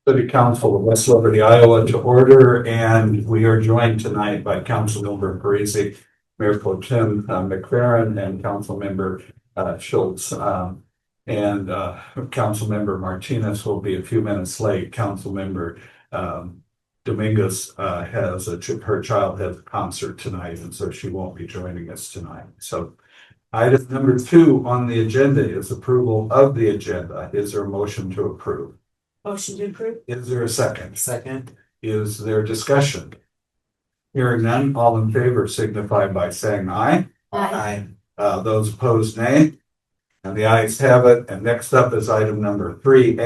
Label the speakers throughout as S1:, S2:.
S1: City Council of West Liberty, Iowa to order, and we are joined tonight by Councilmember Parizek, Mayor ProTem McFerren, and Councilmember Schiltz. And Councilmember Martinez will be a few minutes late. Councilmember Dominguez has her child has a concert tonight, and so she won't be joining us tonight. So item number 2 on the agenda is approval of the agenda. Is there a motion to approve?
S2: Motion to approve.
S1: Is there a second?
S3: Second.
S1: Is there discussion? Hearing none, all in favor signify by saying aye.
S3: Aye.
S1: Those opposed, nay. And the ayes have it. And next up is item number 3,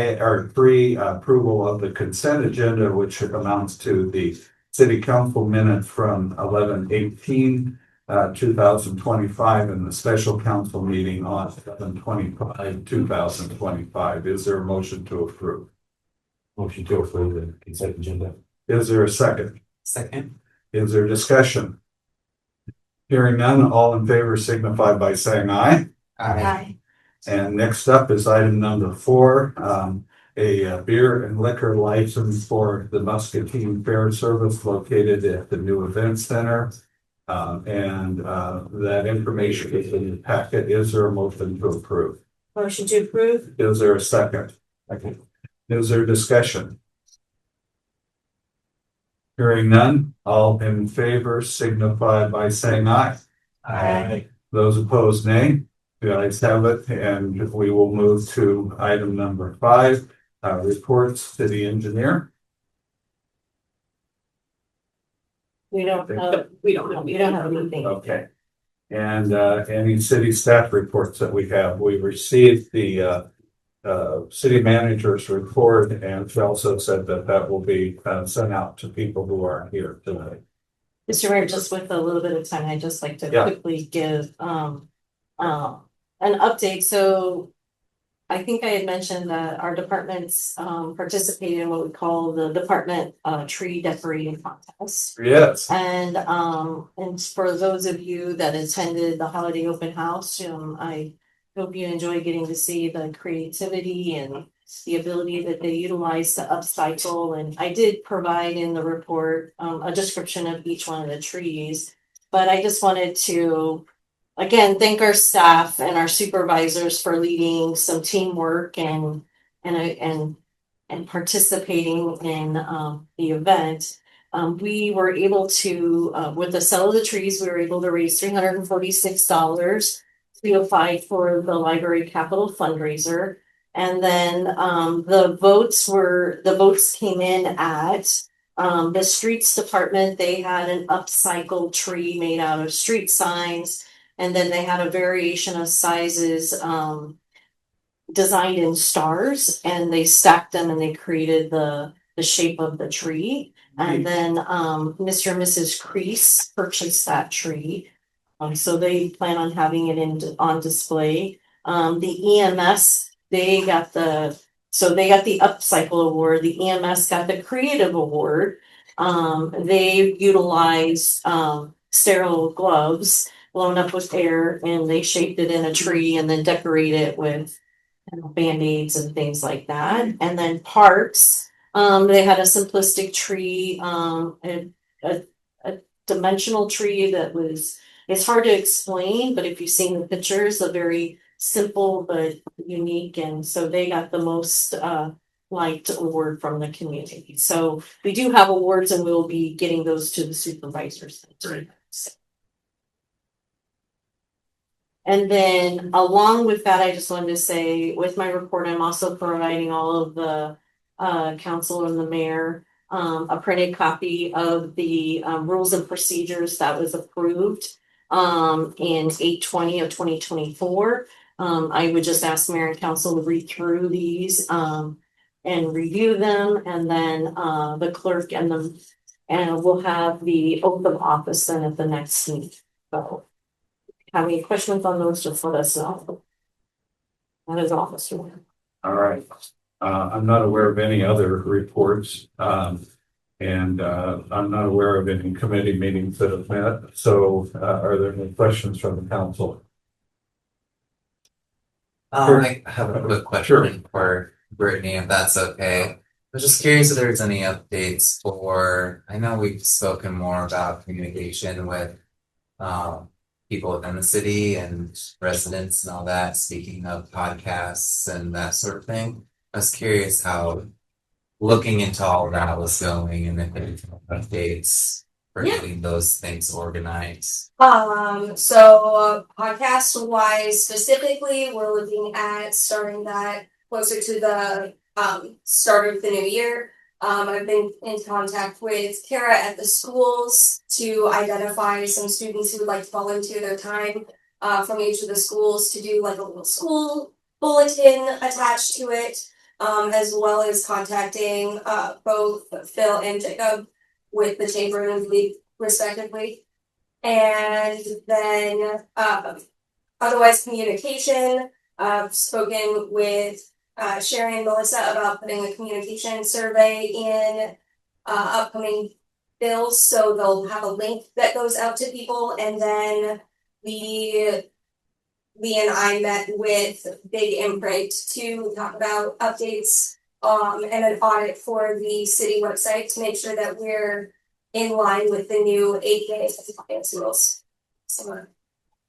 S1: approval of the consent agenda, which amounts to the City Council minute from 11/18/2025 and the special council meeting on 11/25/2025. Is there a motion to approve?
S3: Motion to approve the consent agenda.
S1: Is there a second?
S3: Second.
S1: Is there discussion? Hearing none, all in favor signify by saying aye.
S2: Aye.
S1: And next up is item number 4, a beer and liquor license for the Muscatine Fair Service located at the new event center. That information is in the packet. Is there a motion to approve?
S2: Motion to approve.
S1: Is there a second?
S3: Second.
S1: Is there discussion? Hearing none, all in favor signify by saying aye.
S2: Aye.
S1: Those opposed, nay. The ayes have it, and we will move to item number 5, reports to the engineer.
S2: We don't have anything.
S1: Okay. And any city staff reports that we have. We received the city manager's report, and she also said that that will be sent out to people who are here tonight.
S2: Mr. Mayor, just with a little bit of time, I'd just like to quickly give an update. So I think I had mentioned that our departments participated in what we call the department tree decorating contest.
S1: Yes.
S2: And for those of you that attended the holiday open house, I hope you enjoy getting to see the creativity and the ability that they utilize to upcycle. And I did provide in the report a description of each one of the trees, but I just wanted to again thank our staff and our supervisors for leading some teamwork and participating in the event. We were able to with the sale of the trees, we were able to raise $346 to apply for the library capital fundraiser. And then the votes came in at the streets department. They had an upcycled tree made out of street signs, and then they had a variation of sizes designed in stars, and they stacked them and they created the shape of the tree. And then Mr. and Mrs. Crease purchased that tree. So they plan on having it on display. The EMS, they got the upcycle award. The EMS got the creative award. They utilized sterile gloves blown up with air, and they shaped it in a tree and then decorated it with band-aids and things like that. And then Parks, they had a simplistic tree, a dimensional tree that was, it's hard to explain, but if you've seen the pictures, a very simple but unique. And so they got the most liked award from the community. So we do have awards, and we'll be getting those to the supervisors. And then along with that, I just wanted to say with my report, I'm also providing all of the council and the mayor a printed copy of the rules and procedures that was approved in 8/20/2024. I would just ask mayor and council to read through these and review them, and then the clerk and we'll have the oath of office then at the next meeting. So, have any questions on those? Just let us know. That is officer.
S1: All right. I'm not aware of any other reports. And I'm not aware of any committee meetings that have met. So are there any questions from the council?
S4: I have a quick question for Brittany, if that's okay. was just curious if there's any updates for, I know we've spoken more about communication with people within the city and residents and all that, speaking of podcasts and that sort of thing. I was curious how looking into all of that was going and if there's updates for
S5: Yeah.
S4: getting those things organized.
S5: So podcast wise specifically, we're looking at starting that closer to the start of the new year. I've been in contact with Cara at the schools to identify some students who would like to volunteer their time from each of the schools to do like a little school bulletin attached to it, as well as contacting both Phil and Jacob with the chamber and league respectively. And then otherwise communication, I've spoken with Shari and Melissa about putting a communication survey in upcoming bills, so they'll have a link that goes out to people. And then Lee and I met with Big Imprint to talk about updates and an audit for the city website to make sure that we're in line with the new APA compliance rules. So,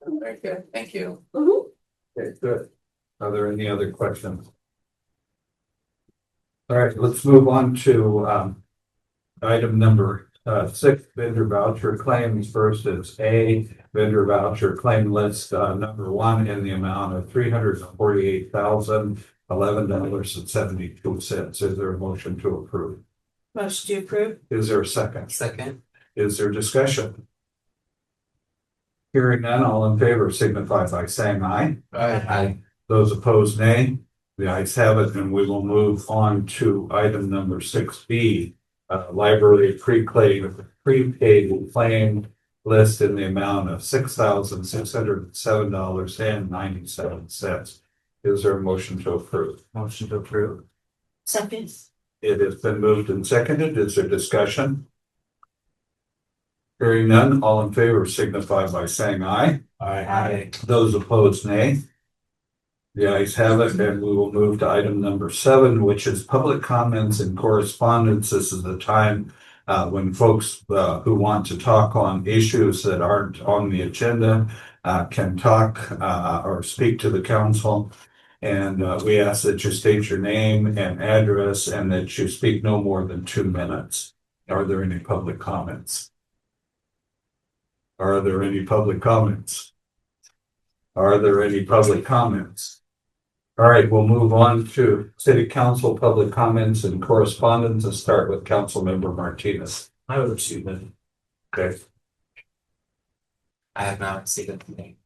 S4: Very good, thank you.
S1: Okay, good. Are there any other questions? All right, let's move on to item number 6, vendor voucher claims. First is A, vendor voucher claim list number 1 in the amount of $348,011.72. Is there a motion to approve?
S2: Motion to approve.
S1: Is there a second?
S4: Second.
S1: Is there discussion? Hearing none, all in favor signify by saying aye.
S4: Aye.
S1: Those opposed, nay. The ayes have it, and we will move on to item number 6B, library prepaid claim list in the amount of $6,607.97. Is there a motion to approve?
S4: Motion to approve.
S2: Second.
S1: It has been moved and seconded. Is there discussion? Hearing none, all in favor signify by saying aye.
S4: Aye.
S1: Those opposed, nay. The ayes have it, and we will move to item number 7, which is public comments and correspondence. This is the time when folks who want to talk on issues that aren't on the agenda can talk or speak to the council. And we ask that you state your name and address and that you speak no more than 2 minutes. Are there any public comments? Are there any public comments? Are there any public comments? All right, we'll move on to city council public comments and correspondence and start with council member Martinez.
S3: I would receive it.
S1: Okay.
S4: I have not received anything.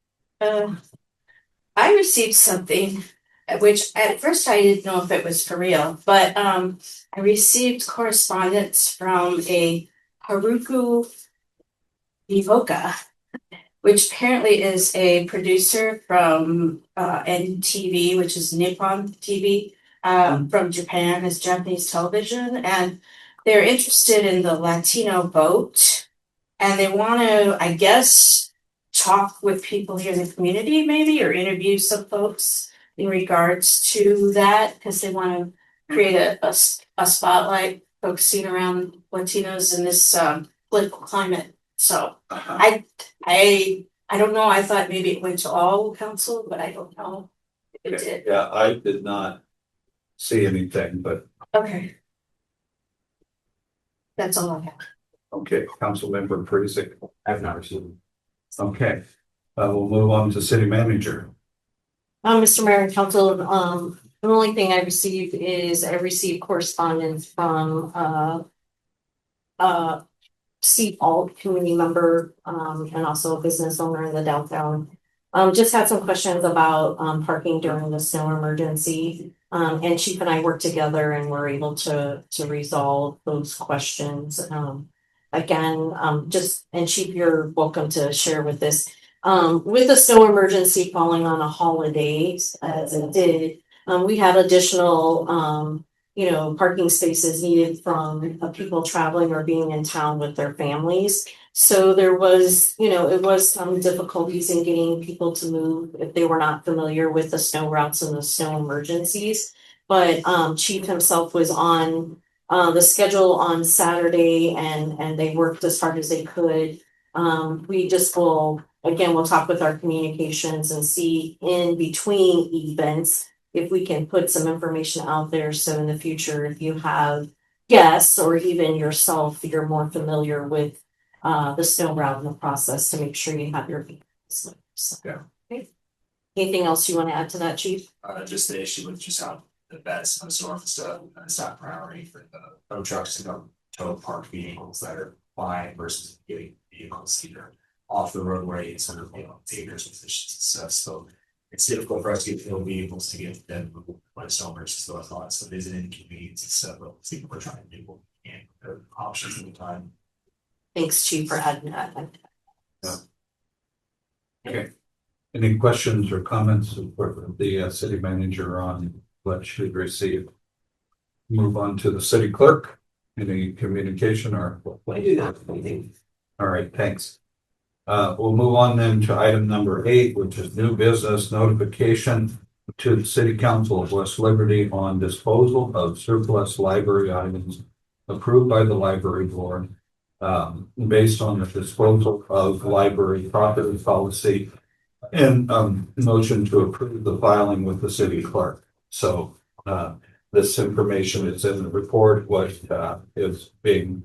S6: I received something, which at first I didn't know if it was for real, but I received correspondence from a Haruku Ivoka, which apparently is a producer from NTV, which is Nippon TV, from Japan, is Japanese television, and they're interested in the Latino vote, and they want to, I guess, talk with people here in the community, maybe, or interview some folks in regards to that, because they want to create a spotlight focusing around Latinos in this political climate. So I don't know. I thought maybe it went to all council, but I don't know if it did.
S1: Yeah, I did not see anything, but
S6: Okay. That's all I have.
S1: okay, council member Parizek.
S3: I have not received it.
S1: Okay, we'll move on to city manager.
S2: Mr. Mayor and Council, the only thing I received is I received correspondence from Steve Alt, community member, and also a business owner in the downtown. Just had some questions about parking during the snow emergency. And Chief and I worked together and were able to resolve those questions. Again, and Chief, you're welcome to share with this. With the snow emergency falling on a holiday, as it did, we had additional parking spaces needed from people traveling or being in town with their families. So there was, it was some difficulties in getting people to move if they were not familiar with the snow routes and the snow emergencies. But Chief himself was on the schedule on Saturday and they worked as hard as they could. We just will, again, we'll talk with our communications and see in between events if we can put some information out there. So in the future, if you have guests or even yourself, you're more familiar with the snow route and the process to make sure you have your vehicles. So,
S3: Yeah.
S2: okay. Anything else you want to add to that, Chief?
S3: Just the issue with just how the beds and so on, it's not priority for the tow trucks to go tow parked vehicles that are flying versus getting vehicles either off the roadway instead of, takers with fishes and stuff, so it's difficult for us to get field vehicles to get them by snow versus those thoughts, so there's an inconvenience and stuff, but I think we're trying to do what we can, the options at the time.
S2: Thanks, Chief, for adding that.
S1: Yeah. Okay. Any questions or comments for the city manager on what should receive? Move on to the city clerk. Any communication or?
S3: I do not have anything.
S1: All right, thanks. We'll move on then to item number 8, which is new business notification to the City Council of West Liberty on disposal of surplus library items approved by the library board based on the disposal of library property policy and motion to approve the filing with the city clerk. So this information is in the report, what is being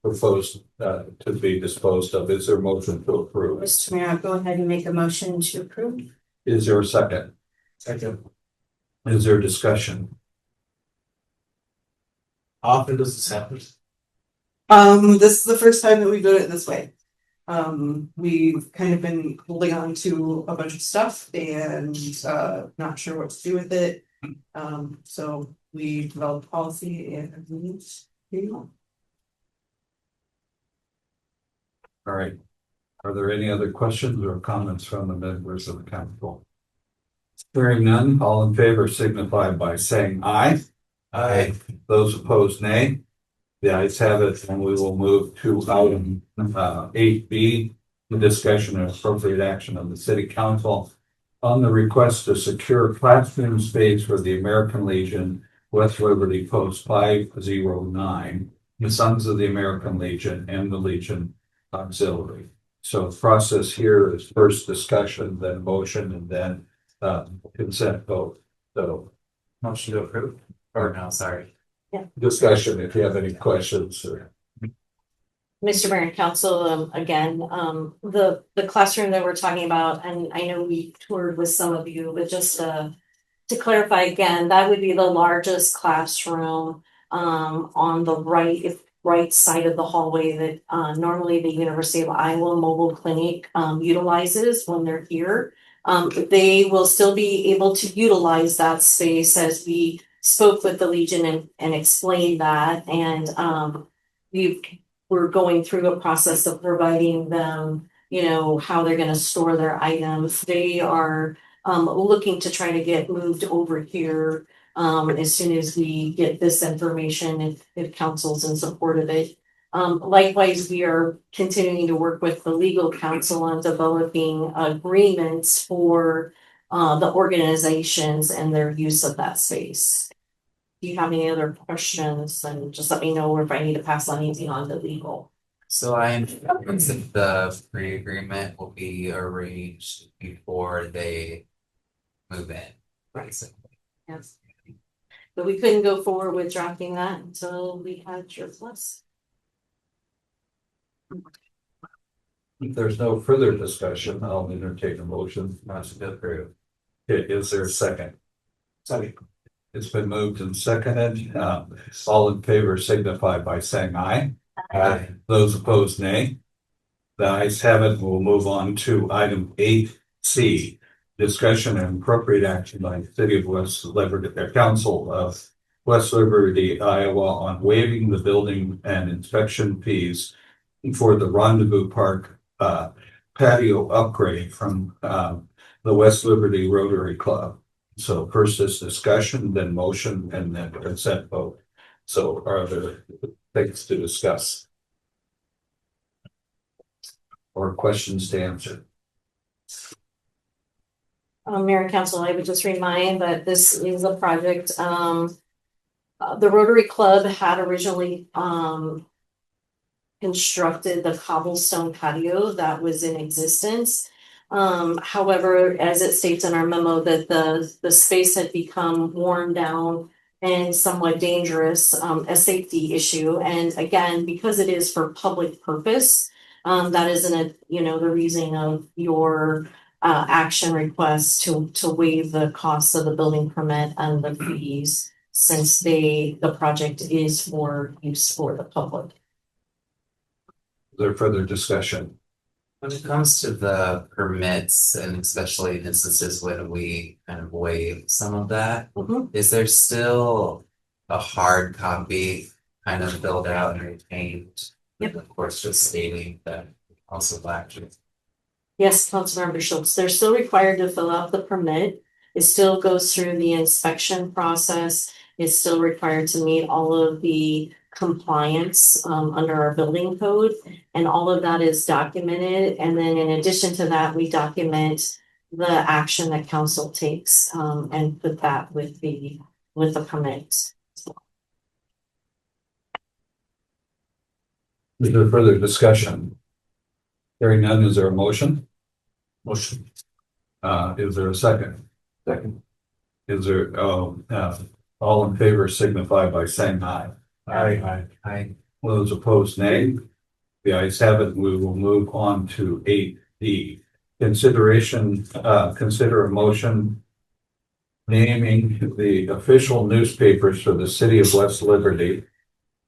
S1: proposed to be disposed of. Is there a motion to approve?
S6: Mr. Mayor, I'll go ahead and make a motion to approve.
S1: Is there a second?
S3: Second.
S1: Is there discussion?
S3: Often does this happen?
S7: This is the first time that we've done it this way. We've kind of been holding on to a bunch of stuff and not sure what to do with it. So we developed a policy and here you go.
S1: All right. Are there any other questions or comments from the members of the council? Hearing none, all in favor signify by saying aye.
S3: Aye.
S1: Those opposed, nay. The ayes have it, and we will move to item 8B, the discussion and appropriate action of the city council on the request to secure classroom space for the American Legion West Liberty Post 509, the Sons of the American Legion and the Legion Auxiliary. So the process here is first discussion, then motion, and then consent vote. So
S4: Motion to approve, or no, sorry.
S1: discussion, if you have any questions or.
S2: Mr. Mayor and Council, again, the classroom that we're talking about, and I know we toured with some of you, but just to clarify again, that would be the largest classroom on the right side of the hallway that normally the University of Iowa Mobile Clinic utilizes when they're here. They will still be able to utilize that space as we spoke with the Legion and explained that, and we're going through a process of providing them, how they're going to store their items. They are looking to try to get moved over here as soon as we get this information, if council's in support of it. Likewise, we are continuing to work with the legal counsel on developing agreements for the organizations and their use of that space. Do you have any other questions? Then just let me know, or if I need to pass on anything on to legal.
S4: So I understand that the pre-agreement will be arranged before they move in. Basically.
S2: Yes. But we couldn't go forward with drafting that until we had your plus.
S1: If there's no further discussion, I'll entertain a motion. To approve. Is there a second?
S3: Second.
S1: It's been moved and seconded. All in favor signify by saying aye.
S4: Aye.
S1: Those opposed, nay. The ayes have it. We'll move on to item 8C, discussion and appropriate action by the City of West Liberty, their Council of West Liberty, Iowa, on waiving the building and inspection fees for the Rendezvous Park patio upgrade from the West Liberty Rotary Club. So first is discussion, then motion, and then consent vote. So are there things to discuss or questions to answer?
S2: Mayor and Council, I would just remind that this is a project the Rotary Club had originally, constructed the cobblestone patio that was in existence. However, as it states in our memo, that the space had become worn down and somewhat dangerous, a safety issue. And again, because it is for public purpose, that isn't a, the reason of your action request to waive the cost of the building permit and the fees, since the project is for use for the public.
S1: Is there further discussion?
S4: When it comes to the permits, and especially in instances when we kind of waive some of that,
S2: Mhm.
S4: is there still a hard copy kind of filled out and retained?
S2: Yep.
S4: Of course, just stating that also black.
S2: Yes, Councilmember Schiltz, they're still required to fill out the permit. It still goes through the inspection process. It's still required to meet all of the compliance under our building code. And all of that is documented. And then in addition to that, we document the action that council takes and put that with the permit.
S1: Is there further discussion? Hearing none, is there a motion? Motion. Is there a second? Second. Is there, all in favor signify by saying aye.
S4: I
S1: Those opposed, nay. The ayes have it. We will move on to 8D. Consider a motion naming the official newspapers for the city of West Liberty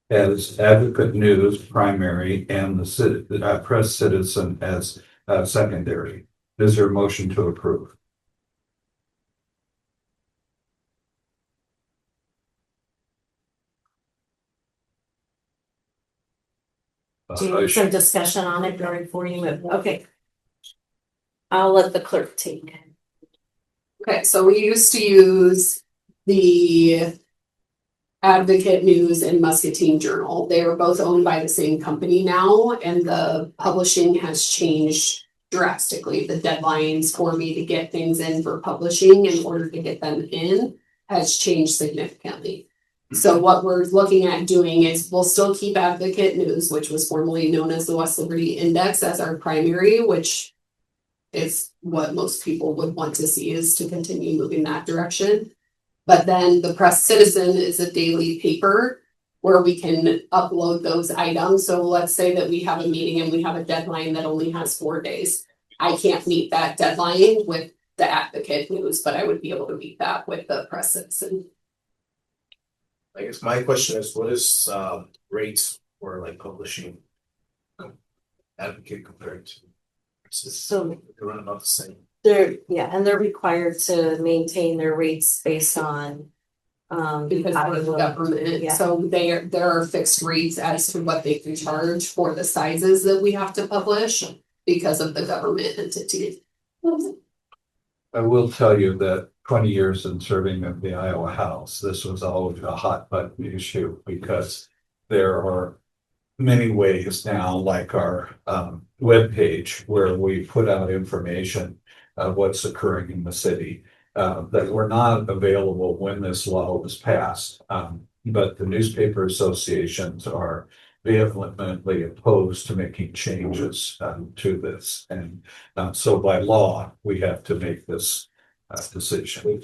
S1: as Advocate News primary and the Press Citizen as secondary. Is there a motion to approve?
S2: Do you want some discussion on it before you move? Okay. I'll let the clerk take.
S8: Okay, so we used to use the Advocate News and Muscatine Journal. They are both owned by the same company now, and the publishing has changed drastically. The deadlines for me to get things in for publishing in order to get them in has changed significantly. So what we're looking at doing is we'll still keep Advocate News, which was formerly known as the West Liberty Index, as our primary, which is what most people would want to see, is to continue moving that direction. But then the Press Citizen is a daily paper where we can upload those items. So let's say that we have a meeting and we have a deadline that only has 4 days. I can't meet that deadline with the Advocate News, but I would be able to meet that with the Press Citizen.
S9: I guess my question is, what is rates for like publishing Advocate compared to?
S2: So
S9: They're running about the same.
S2: and they're required to maintain their rates based on
S8: Because of the government,
S2: yeah.
S8: so there are fixed rates as to what they can charge for the sizes that we have to publish because of the government entity.
S1: I will tell you that 20 years in serving in the Iowa House, this was always a hot button issue because there are many ways now, like our webpage, where we put out information of what's occurring in the city that were not available when this law was passed. But the newspaper associations are vehemently opposed to making changes to this. And so by law, we have to make this decision.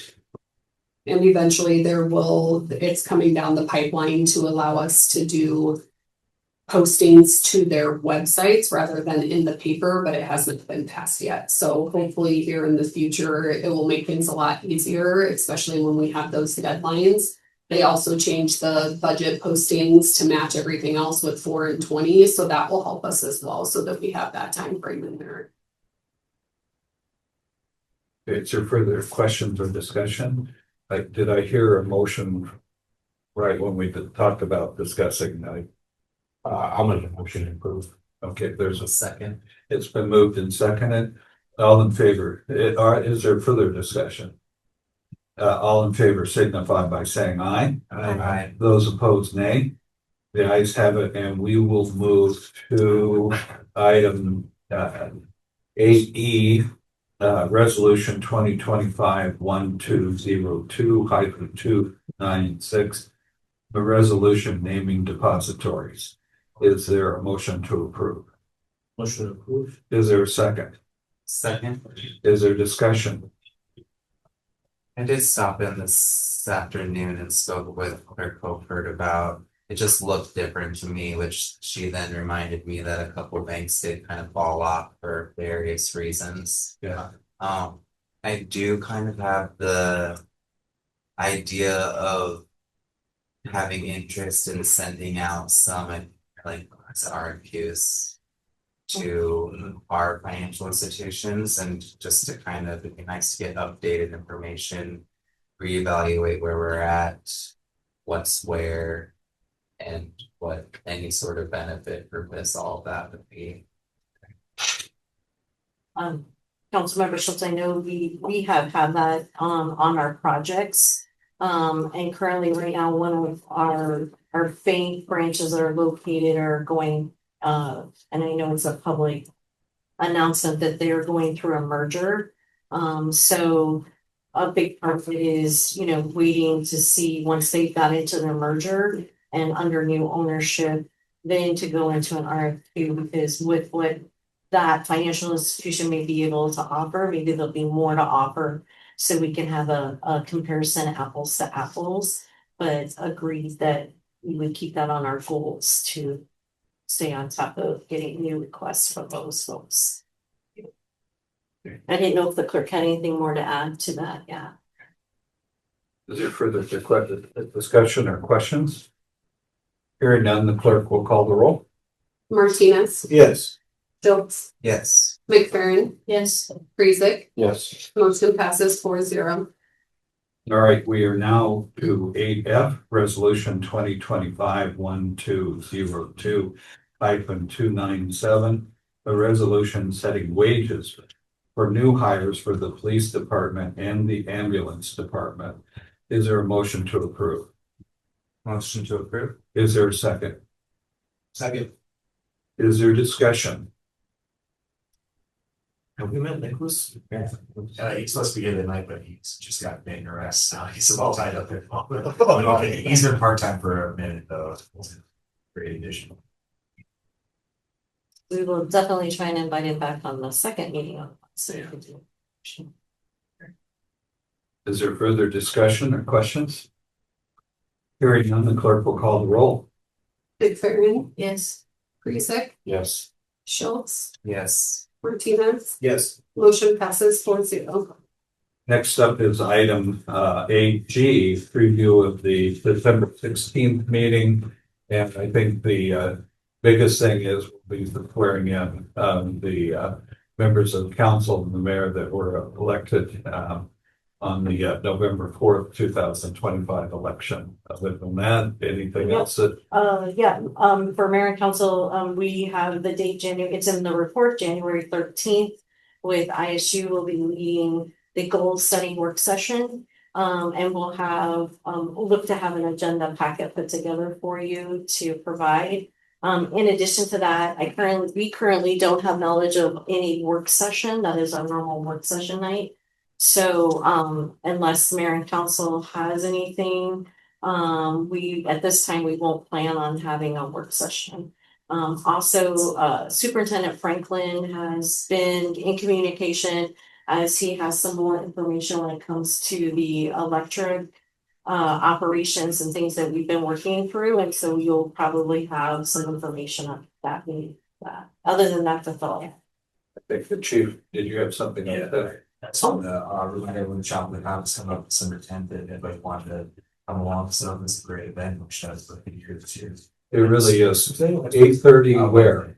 S8: And eventually it's coming down the pipeline to allow us to do postings to their websites rather than in the paper, but it hasn't been passed yet. So hopefully here in the future, it will make things a lot easier, especially when we have those deadlines. They also changed the budget postings to match everything else with 4 and 20. So that will help us as well, so that we have that time frame in there.
S1: Is there further questions or discussion? Like, did I hear a motion right when we talked about discussing?
S9: I'll make a motion to approve.
S1: Okay, there's
S4: a second.
S1: it's been moved and seconded. All in favor? Is there further discussion? All in favor signify by saying aye.
S4: Aye.
S1: Those opposed, nay. The ayes have it, and we will move to item 8E, resolution 2025-1202-296, a resolution naming depositories. Is there a motion to approve?
S9: Motion approved.
S1: Is there a second?
S4: Second,
S1: Is there discussion?
S4: I did stop in this afternoon and spoke with Clerk Hoffert about, it just looked different to me, which she then reminded me that a couple of banks did kind of fall off for various reasons.
S1: Yeah.
S4: I do kind of have the idea of having interest in sending out some like RFQs to our financial institutions, and just to kind of, it'd be nice to get updated information, reevaluate where we're at, what's where, and what any sort of benefit, purpose, all of that would be.
S2: Councilmember Schultz, I know we have had that on our projects. And currently right now, one of our bank branches that are located are going, and I know it's a public announcement that they're going through a merger. So a big part of it is, waiting to see once they've got into their merger and under new ownership, then to go into an RFQ, because with what that financial institution may be able to offer, maybe there'll be more to offer. So we can have a comparison apples to apples, but agreed that we would keep that on our goals to stay on top of getting new requests from those folks. I didn't know if the clerk had anything more to add to that, yeah.
S1: Is there further discussion or questions? Hearing none, the clerk will call the roll.
S8: Martinez,
S9: Yes.
S8: Schiltz,
S4: Yes.
S8: McFerren,
S2: Yes.
S8: Parizek,
S9: Yes.
S8: motion passes 4-0.
S1: All right, we are now to 8F, Resolution 2025-1202-297, a resolution setting wages for new hires for the police department and the ambulance department. Is there a motion to approve?
S4: Motion to approve.
S1: Is there a second?
S9: Second.
S1: Is there discussion?
S9: Have we met Nicholas?
S3: He's supposed to be here tonight, but he's just got been arrest, so he's all tied up there. He's been part-time for a minute though. Great addition.
S2: We will definitely try and invite him back on the second meeting on Wednesday.
S1: Is there further discussion or questions? Hearing none, the clerk will call the roll.
S8: McFerrin,
S2: Yes.
S8: Parizek,
S9: Yes.
S8: Schiltz,
S4: Yes.
S8: Martinez,
S9: Yes.
S8: motion passes 4-0.
S1: Next up is item 8G, preview of the December 16th meeting. And I think the biggest thing is we'll be swearing in the members of council and the mayor that were elected on the November 4th, 2025 election. Other than that, anything
S2: Yep.
S1: else that
S2: For mayor and council, we have the date it's in the report, January 13th, with ISU will be leading the goal setting work session. And we'll have, look to have an agenda packet put together for you to provide. In addition to that, we currently don't have knowledge of any work session. That is our normal work session night. So, unless mayor and council has anything, at this time, we won't plan on having a work session. Also, Superintendent Franklin has been in communication as he has some more information when it comes to the electric operations and things that we've been working through. And so you'll probably have some information on that. Other than that, that's all.
S1: I think the chief, did you have something on that?
S3: That's on the reminder when the chocolate house coming up December 10th, and everybody wanted to come along, so this is a great event, which does for the year this year.
S1: It really is. 8:30 where?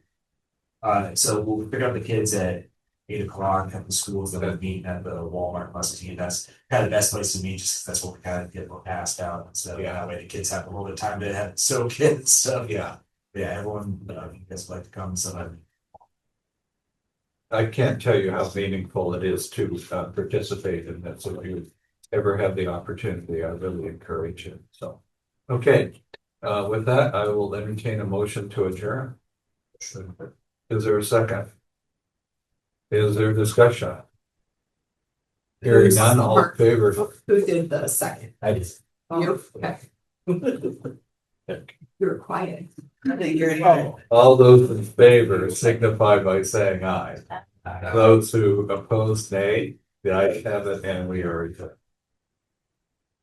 S3: So we'll pick up the kids at 8 o'clock at the schools that are meeting at the Walmart Muscatine. That's kind of the best place to meet, just 'cause that's what we kind of get passed out. So that way the kids have a little bit of time to have so kids. So yeah, everyone that's like to come. So
S1: I can't tell you how meaningful it is to participate in this. If you ever have the opportunity, I really encourage it. So, okay. With that, I will entertain a motion to adjourn. Is there a second? Is there discussion? Hearing none, all in favor.
S8: Who did the second?
S9: I just.
S8: You? Okay. You're quiet.
S7: I think you're.
S1: All those in favor signify by saying aye. Those who oppose nay, the ayes have it and we are adjourned.